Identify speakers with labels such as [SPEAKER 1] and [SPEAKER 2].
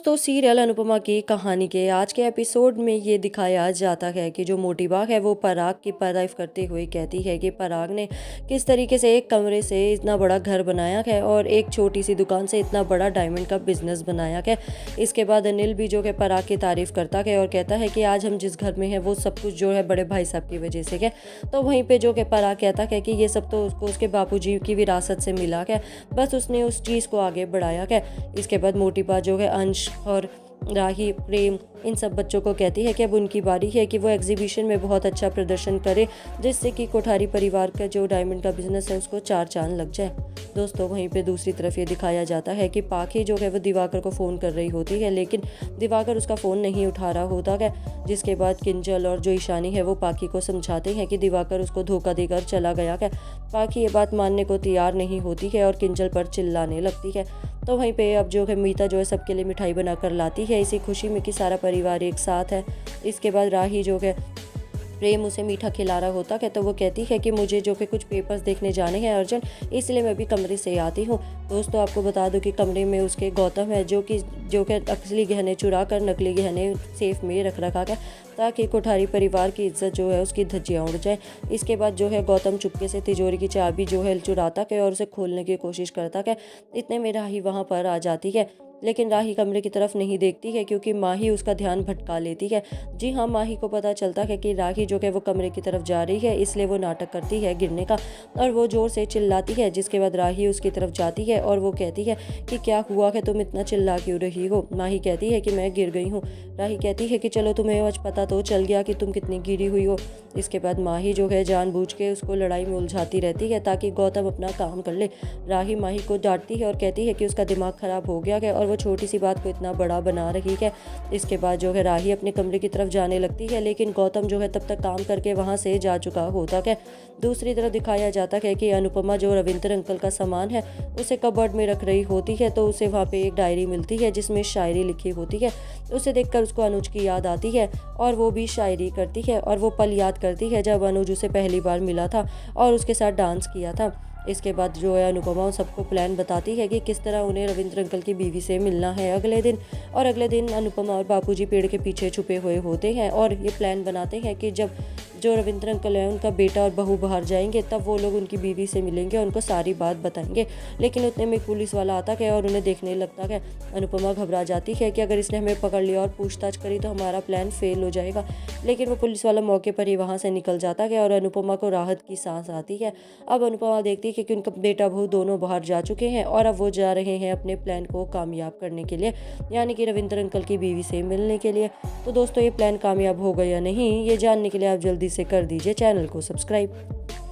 [SPEAKER 1] दोस्तों सीरियल अनुपमा की कहानी के आज के एपिसोड में ये दिखाया जाता है कि जो मोटी बाग है वो पराग की तारीफ करते हुए कहती है कि पराग ने किस तरीके से एक कमरे से इतना बड़ा घर बनाया है और एक छोटी सी दुकान से इतना बड़ा डायमंड का बिजनेस बनाया है। इसके बाद अनिल भी जो है पराग की तारीफ करता है और कहता है कि आज हम जिस घर में हैं वो सब कुछ जो है बड़े भाई साहब की वजह से है। तो वहीं पे जो है पराग कहता है कि ये सब तो उसको उसके बापूजी की विरासत से मिला है, बस उसने उस चीज़ को आगे बढ़ाया है। इसके बाद मोटी बात जो है अंश और राही, प्रेम, इन सब बच्चों को कहती है कि अब उनकी बारी है कि वो एग्जीबिशन में बहुत अच्छा प्रदर्शन करे, जिससे कि कोठारी परिवार का जो डायमंड का बिजनेस है उसको चार चांद लग जाए। दोस्तों वहीं पे दूसरी तरफ ये दिखाया जाता है कि पाखी जो है वो दिवाकर को फ़ोन कर रही होती है, लेकिन दिवाकर उसका फ़ोन नहीं उठा रहा होता है। जिसके बाद किंजल और जो ईशानी है वो पाखी को समझाते हैं कि दिवाकर उसको धोखा देकर चला गया है। पाखी ये बात मानने को तैयार नहीं होती है और किंजल पर चिल्लाने लगती है। तो वहीं पे अब जो है मीता जो है सबके लिए मिठाई बनाकर लाती है, इसी खुशी में कि सारा परिवार एक साथ है। इसके बाद राही जो है प्रेम उसे मीठा खिला रहा होता है, तो वो कहती है कि मुझे जो कि कुछ पेपर्स देखने जाने हैं अर्जेंट, इसलिए मैं भी कमरे से आती हूँ। दोस्तों आपको बता दूं कि कमरे में उसके गौतम है जो कि असली गहने चुरा कर नकली गहने सेफ में रख रखा है, ताकि कोठारी परिवार की इज्जत जो है उसकी धज्जियाँ उड़ जाए। इसके बाद जो है गौतम चुपके से तिजोरी की चाबी जो है चुराता है और उसे खोलने की कोशिश करता है। इतने में राही वहाँ पर आ जाती है, लेकिन राही कमरे की तरफ नहीं देखती है क्योंकि माही उसका ध्यान भटका लेती है। जी हाँ, माही को पता चलता है कि राही जो है वो कमरे की तरफ जा रही है, इसलिए वो नाटक करती है गिरने का और वो जोर से चिल्लाती है। जिसके बाद राही उसकी तरफ जाती है और वो कहती है कि क्या हुआ है, तुम इतना चिल्ला क्यों रही हो। माही कहती है कि मैं गिर गई हूँ। राही कहती है कि चलो तुम्हें आज पता तो चल गया कि तुम कितनी गिरी हुई हो। इसके बाद माही जो है जानबूझ के उसको लड़ाई में उलझाती रहती है ताकि गौतम अपना काम कर ले। राही माही को डांटती है और कहती है कि उसका दिमाग खराब हो गया है और वो छोटी सी बात को इतना बड़ा बना रही है। इसके बाद जो है राही अपने कमरे की तरफ जाने लगती है, लेकिन गौतम जो है तब तक काम करके वहाँ से जा चुका होता है। दूसरी तरफ दिखाया जाता है कि अनुपमा जो रविंद्र अंकल का सामान है उसे कबर्ड में रख रही होती है, तो उसे वहाँ पे एक डायरी मिलती है जिसमें शायरी लिखी होती है। उसे देखकर उसको अनुज की याद आती है और वो भी शायरी करती है और वो पल याद करती है जब अनुज उसे पहली बार मिला था और उसके साथ डांस किया था। इसके बाद जो है अनुपमा सबको प्लान बताती है कि किस तरह उन्हें रविंद्र अंकल की बीवी से मिलना है अगले दिन अनुपमा और बापूजी पेड़ के पीछे छुपे हुए होते हैं और ये प्लान बनाते हैं कि जब जो रविंद्र अंकल है उनका बेटा और बहू बाहर जाएंगे तब वो लोग उनकी बीवी से मिलेंगे और उनको सारी बात बताएंगे। लेकिन उतने में पुलिस वाला आता है और उन्हें देखने लगता है। अनुपमा घबरा जाती है कि अगर इसने हमें पकड़ लिया और पूछताछ करी तो हमारा प्लान फेल हो जाएगा, लेकिन वो पुलिस वाला मौके पर ही वहाँ से निकल जाता है और अनुपमा को राहत की सांस आती है। अब अनुपमा देखती है कि उनका बेटा बहू दोनों बाहर जा चुके हैं और अब वो जा रहे हैं अपने प्लान को कामयाब करने के लिए, यानी कि रविंद्र अंकल की बीवी से मिलने के लिए। तो दोस्तों ये प्लान कामयाब होगा या नहीं, ये जानने के लिए आप जल्दी से कर दीजिए चैनल को सब्सक्राइब।